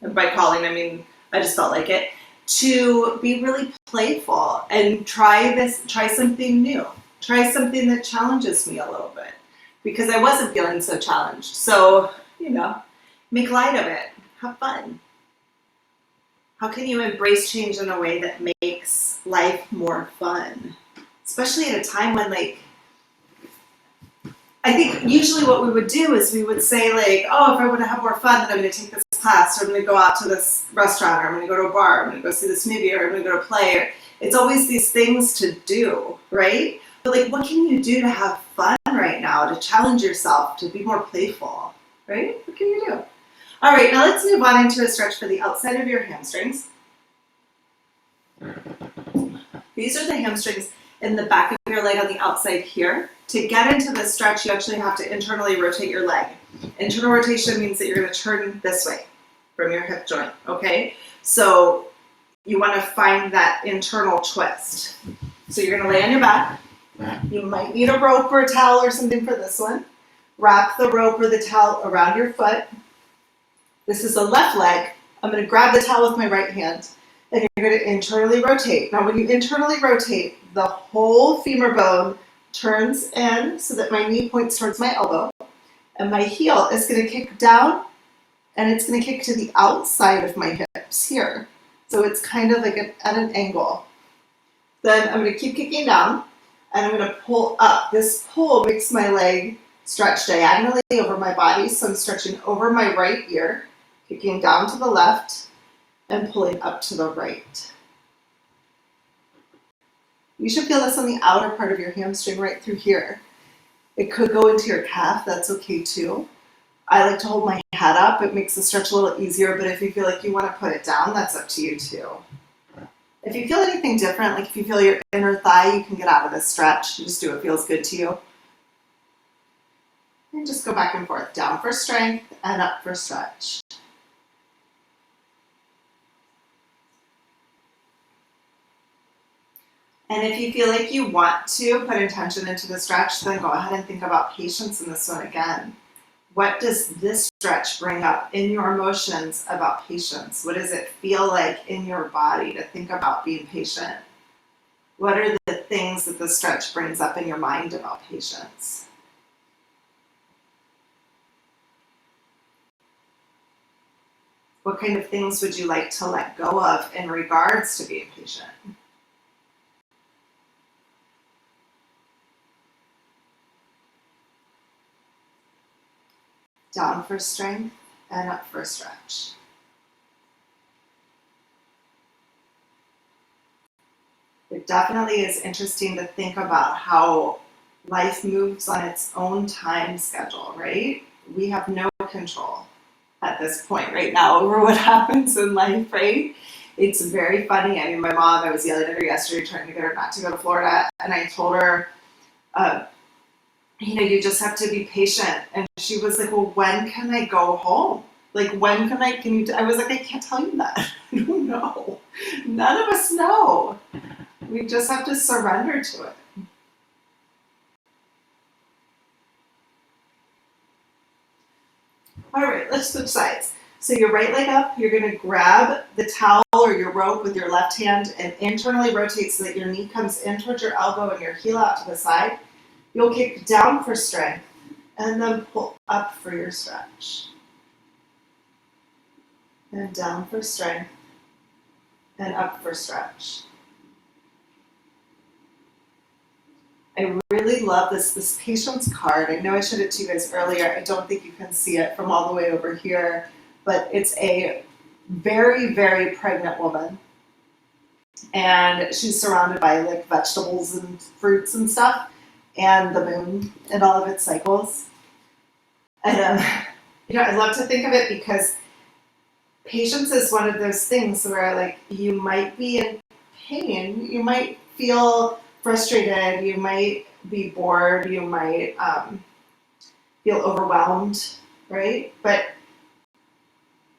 and by calling I mean I just felt like it, to be really playful and try something new, try something that challenges me a little bit, because I wasn't feeling so challenged. So, make light of it, have fun. How can you embrace change in a way that makes life more fun? Especially at a time when, like, I think usually what we would do is we would say, like, oh, if I want to have more fun, then I'm going to take this class, or I'm going to go out to this restaurant, or I'm going to go to a bar, I'm going to go see this movie, or I'm going to go to play. Or it's always these things to do, right? But like, what can you do to have fun right now, to challenge yourself, to be more playful, right? What can you do? All right, now let's move on into a stretch for the outside of your hamstrings. These are the hamstrings in the back of your leg on the outside here. To get into this stretch, you actually have to internally rotate your leg. Internal rotation means that you're going to turn this way from your hip joint, okay? So you want to find that internal twist. So you're going to lay on your back. You might need a rope or a towel or something for this one. Wrap the rope or the towel around your foot. This is the left leg. I'm going to grab the towel with my right hand, and you're going to internally rotate. Now, when you internally rotate, the whole femur bone turns in so that my knee points towards my elbow, and my heel is going to kick down, and it's going to kick to the outside of my hips here. So it's kind of like at an angle. Then I'm going to keep kicking down, and I'm going to pull up. This pull makes my leg stretch diagonally over my body, so I'm stretching over my right ear, kicking down to the left, and pulling up to the right. You should feel this on the outer part of your hamstring right through here. It could go into your calf, that's okay too. I like to hold my head up, it makes the stretch a little easier, but if you feel like you want to put it down, that's up to you too. If you feel anything different, like if you feel your inner thigh, you can get out of this stretch. You just do what feels good to you. And just go back and forth, down for strength and up for stretch. And if you feel like you want to put intention into the stretch, then go ahead and think about patience in this one again. What does this stretch bring up in your emotions about patience? What does it feel like in your body to think about being patient? What are the things that the stretch brings up in your mind about patience? What kind of things would you like to let go of in regards to being patient? Down for strength and up for stretch. It definitely is interesting to think about how life moves on its own time schedule, right? We have no control at this point right now over what happens in life, right? It's very funny. I mean, my mom, I was yelling at her yesterday trying to get her not to go to Florida, and I told her, you just have to be patient. And she was like, well, when can I go home? Like, when can you, I was like, I can't tell you that. I don't know. None of us know. We just have to surrender to it. All right, let's switch sides. So your right leg up, you're gonna grab the towel or your rope with your left hand and internally rotate so that your knee comes in towards your elbow and your heel out to the side. You'll kick down for strength and then pull up for your stretch. And down for strength and up for stretch. I really love this patience card. I know I showed it to you guys earlier. I don't think you can see it from all the way over here, but it's a very, very pregnant woman. And she's surrounded by like vegetables and fruits and stuff, and the moon and all of its cycles. And I love to think of it because patience is one of those things where like you might be in pain, you might feel frustrated, you might be bored, you might feel overwhelmed, right? But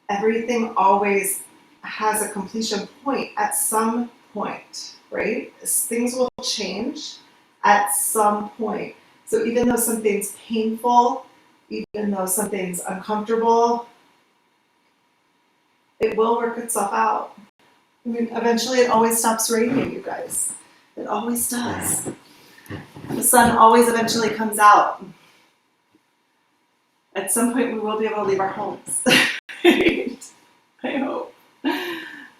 everything always has a completion point at some point, right? Things will change at some point. So even though something's painful, even though something's uncomfortable, it will work itself out. I mean, eventually it always stops raining, you guys. It always does. The sun always eventually comes out. At some point we will be able to leave our homes. I hope.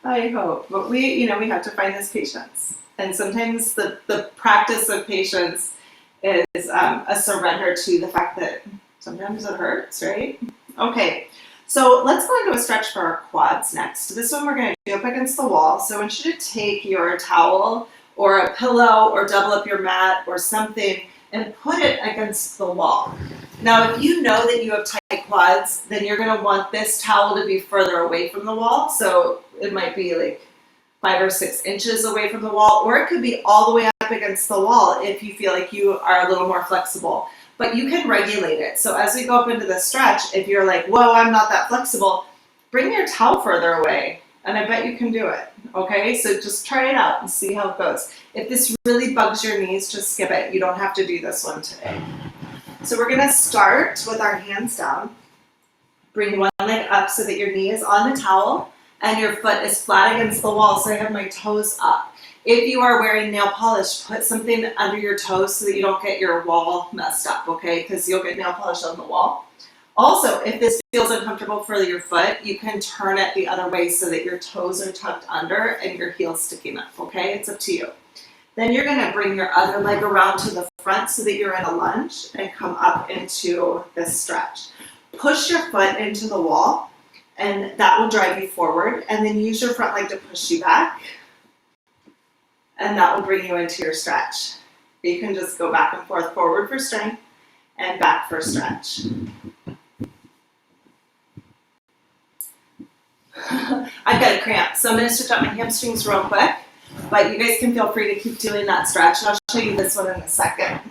I hope. But we have to find this patience. And sometimes the practice of patience is a surrender to the fact that sometimes it hurts, right? Okay. So let's go into a stretch for our quads next. This one we're going to do up against the wall. So I want you to take your towel or a pillow or double up your mat or something and put it against the wall. Now, if you know that you have tight quads, then you're going to want this towel to be further away from the wall. So it might be like 5 or 6 inches away from the wall, or it could be all the way up against the wall if you feel like you are a little more flexible. But you can regulate it. So as we go up into the stretch, if you're like, whoa, I'm not that flexible, bring your towel further away. And I bet you can do it, okay? So just try it out and see how it goes. If this really bugs your knees, just skip it. You don't have to do this one today. So we're gonna start with our hands down. Bring one leg up so that your knee is on the towel and your foot is flat against the wall. So I have my toes up. If you are wearing nail polish, put something under your toes so that you don't get your wall messed up, okay? Because you'll get nail polish on the wall. Also, if this feels uncomfortable for your foot, you can turn it the other way so that your toes are tucked under and your heel's sticking up, okay? It's up to you. Then you're gonna bring your other leg around to the front so that you're in a lunge and come up into this stretch. Push your foot into the wall and that will drive you forward, and then use your front leg to push you back, and that will bring you into your stretch. You can just go back and forth, forward for strength and back for stretch. I've got a cramp, so I'm going to stretch out my hamstrings real quick, but you guys can feel free to keep doing that stretch, and I'll show you this one in a second.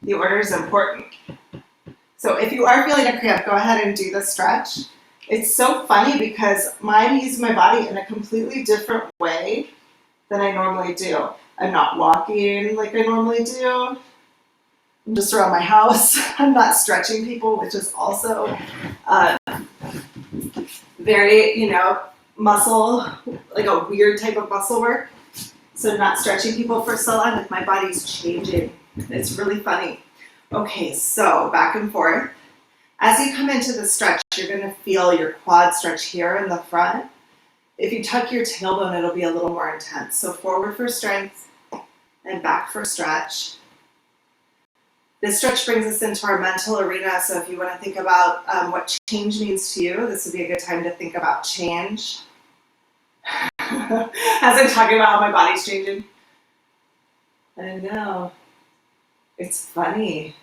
The order is important. So if you are feeling a cramp, go ahead and do the stretch. It's so funny because I'm using my body in a completely different way than I normally do. I'm not walking like I normally do. I'm just around my house. I'm not stretching people, which is also very, muscle, like a weird type of muscle work. So not stretching people for so long, like my body's changing. It's really funny. Okay, so back and forth. As you come into the stretch, you're gonna feel your quad stretch here in the front. If you tuck your tailbone, it'll be a little more intense. So forward for strength and back for stretch. This stretch brings us into our mental arena. So if you want to think about what change means to you, this would be a good time to think about change. As I'm talking about how my body's changing. I know. It's funny.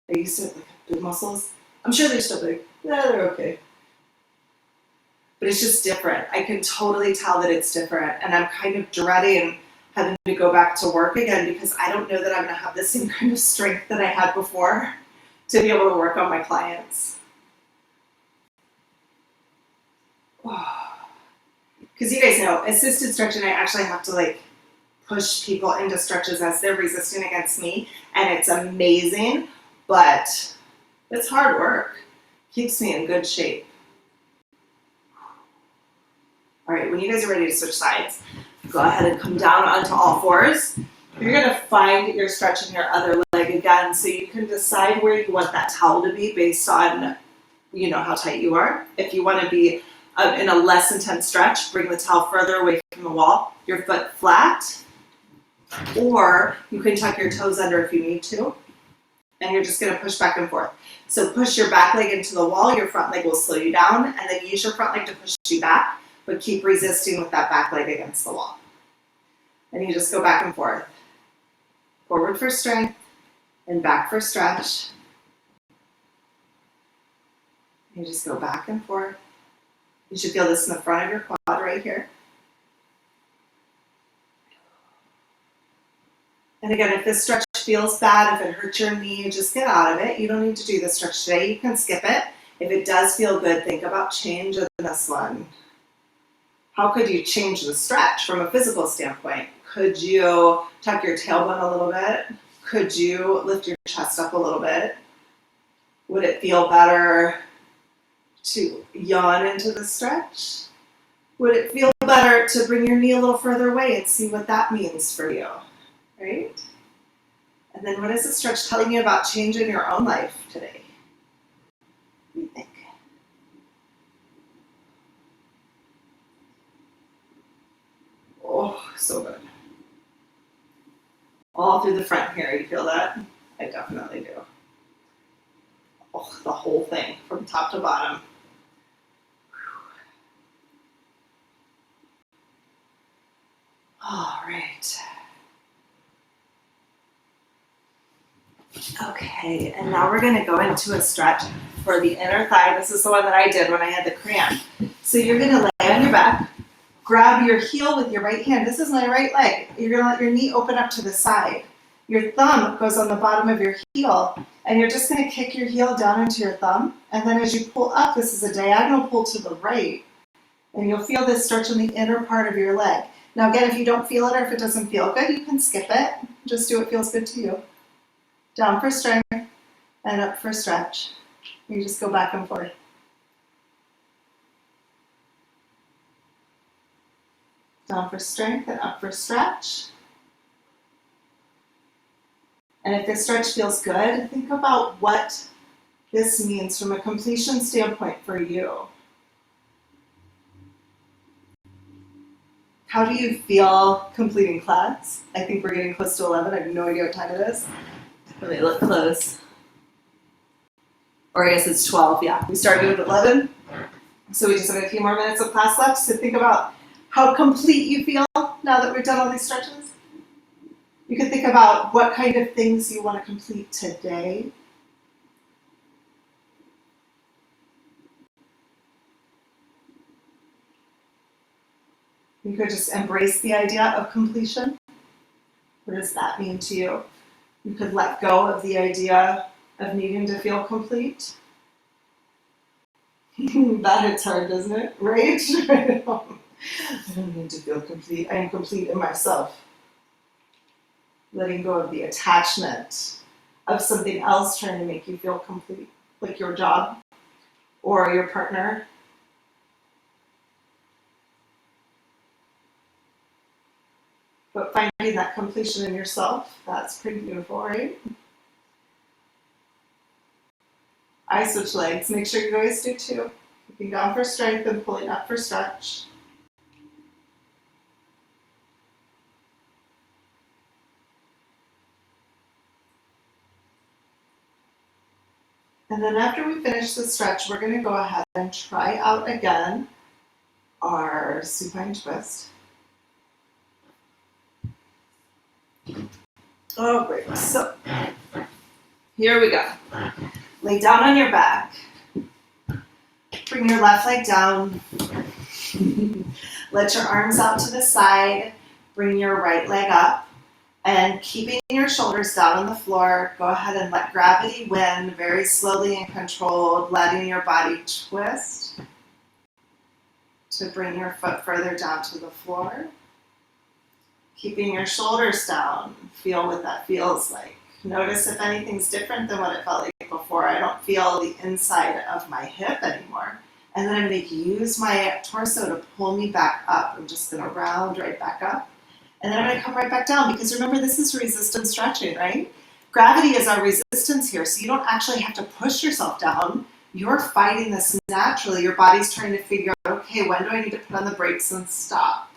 I used to have big muscles. I'm sure they're still big. Yeah, they're okay. But it's just different. I can totally tell that it's different. And I'm kind of dreading having to go back to work again because I don't know that I'm going to have the same kind of strength that I had before to be able to work on my clients. Because you guys know, assisted stretching, I actually have to like push people into stretches as they're resisting against me, and it's amazing, but it's hard work. Keeps me in good shape. All right, when you guys are ready to switch sides, go ahead and come down onto all fours. You're gonna find your stretch in your other leg again, so you can decide where you want that towel to be based on, you know, how tight you are. If you want to be in a less intense stretch, bring the towel further away from the wall, your foot flat, or you can tuck your toes under if you need to, and you're just gonna push back and forth. So push your back leg into the wall, your front leg will slow you down, and then use your front leg to push you back, but keep resisting with that back leg against the wall. And you just go back and forth. Forward for strength, and back for stretch. You just go back and forth. You should feel this in the front of your quad right here. And again, if this stretch feels bad, if it hurts your knee, just get out of it. You don't need to do this stretch today. You can skip it. If it does feel good, think about changing this one. How could you change the stretch from a physical standpoint? Could you tuck your tailbone a little bit? Could you lift your chest up a little bit? Would it feel better to yawn into the stretch? Would it feel better to bring your knee a little further away and see what that means for you, right? And then what is the stretch telling you about changing your own life today? What do you think? Oh, so good. All through the front here, you feel that? I definitely do. Oh, the whole thing from top to bottom. All right. Okay, and now we're going to go into a stretch for the inner thigh. This is the one that I did when I had the cramp. So you're going to lay on your back, grab your heel with your right hand. This is my right leg. You're going to let your knee open up to the side. Your thumb goes on the bottom of your heel, and you're just going to kick your heel down into your thumb. And then as you pull up, this is a diagonal pull to the right, and you'll feel this stretch in the inner part of your leg. Now again, if you don't feel it or if it doesn't feel good, you can skip it. Just do what feels good to you. Down for strength and up for stretch. You just go back and forth. Down for strength and up for stretch. And if this stretch feels good, think about what this means from a completion standpoint for you. How do you feel completing class? I think we're getting close to 11. I have no idea what time it is. Let me look close. Or I guess it's 12, yeah. We started at 11. So we just have a few more minutes of class left. So think about how complete you feel now that we've done all these stretches. You can think about what kind of things you want to complete today. You could just embrace the idea of completion. What does that mean to you? You could let go of the idea of needing to feel complete. That hits hard, doesn't it? Right? I don't need to feel complete. I am complete in myself. Letting go of the attachment of something else trying to make you feel complete, like your job or your partner. But finding that completion in yourself, that's pretty beautiful, right? I switch legs. Make sure you guys do too. Looking down for strength and pulling up for stretch. And then after we finish the stretch, we're going to go ahead and try out again our supine twist. Oh, great. So here we go. Lay down on your back. Bring your left leg down. Let your arms out to the side. Bring your right leg up. And keeping your shoulders down on the floor, go ahead and let gravity win very slowly and controlled, letting your body twist. to bring your foot further down to the floor. Keeping your shoulders down, feel what that feels like. Notice if anything's different than what it felt like before. I don't feel the inside of my hip anymore. And then I'm going to use my torso to pull me back up. I'm just going to round right back up. And then I'm going to come right back down because remember, this is resistance stretching, right? Gravity is our resistance here, so you don't actually have to push yourself down. You're fighting this naturally. Your body's trying to figure out, okay, when do I need to put on the brakes and stop?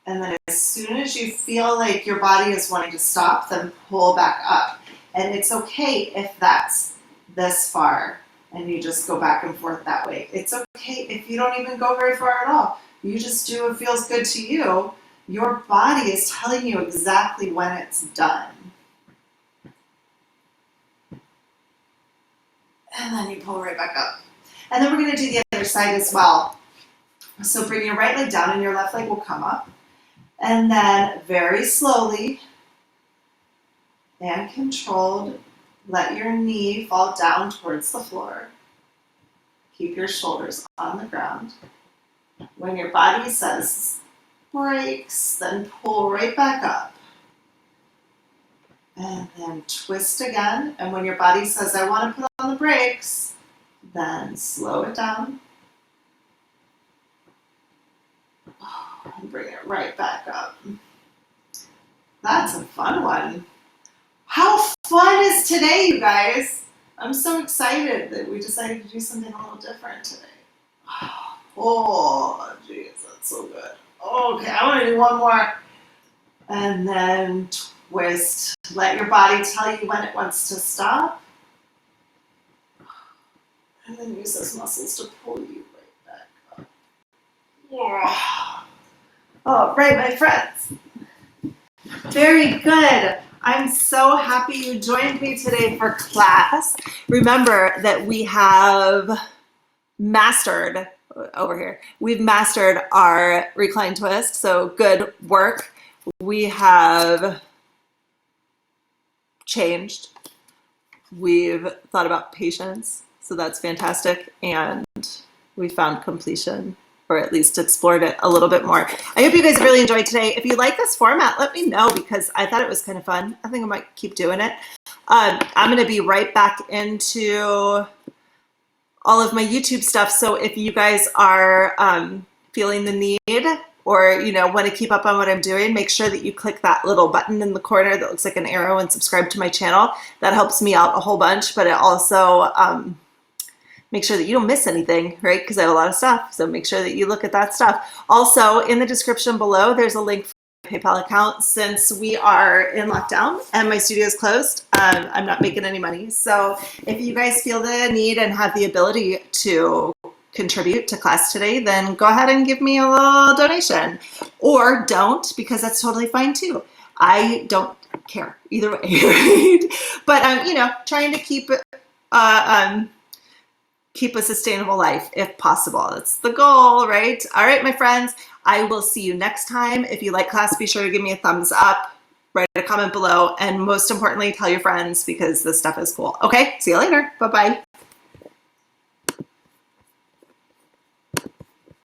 And then as soon as you feel like your body is wanting to stop, then pull back up. And it's okay if that's this far and you just go back and forth that way. It's okay if you don't even go very far at all. You just do what feels good to you. Your body is telling you exactly when it's done. And then you pull right back up. And then we're going to do the other side as well. So bring your right leg down and your left leg will come up. And then very slowly and controlled, let your knee fall down towards the floor. Keep your shoulders on the ground. When your body says brakes, then pull right back up. And then twist again. And when your body says, I want to put on the brakes, then slow it down. And bring it right back up. That's a fun one. How fun is today, you guys? I'm so excited that we decided to do something a little different today. Oh, geez, that's so good. Okay, I want to do one more. And then twist. Let your body tell you when it wants to stop. And then use those muscles to pull you right back up. All right, my friends. Very good. I'm so happy you joined me today for class. Remember that we have mastered, over here, we've mastered our reclined twist, so good work. We have changed. We've thought about patience, so that's fantastic, and we found completion, or at least explored it a little bit more. I hope you guys really enjoyed today. If you like this format, let me know because I thought it was kind of fun. I think I might keep doing it. I'm going to be right back into all of my YouTube stuff. So if you guys are feeling the need or want to keep up on what I'm doing, make sure that you click that little button in the corner that looks like an arrow and subscribe to my channel. That helps me out a whole bunch, but it also make sure that you don't miss anything, right? Because I have a lot of stuff. So make sure that you look at that stuff. Also, in the description below, there's a link for my PayPal account. Since we are in lockdown and my studio is closed, I'm not making any money. So if you guys feel the need and have the ability to contribute to class today, then go ahead and give me a little donation. Or don't, because that's totally fine too. I don't care either way, right? But trying to keep keep a sustainable life if possible. That's the goal, right? All right, my friends, I will see you next time. If you like class, be sure to give me a thumbs up, write a comment below, and most importantly, tell your friends because this stuff is cool. Okay, see you later. Bye-bye.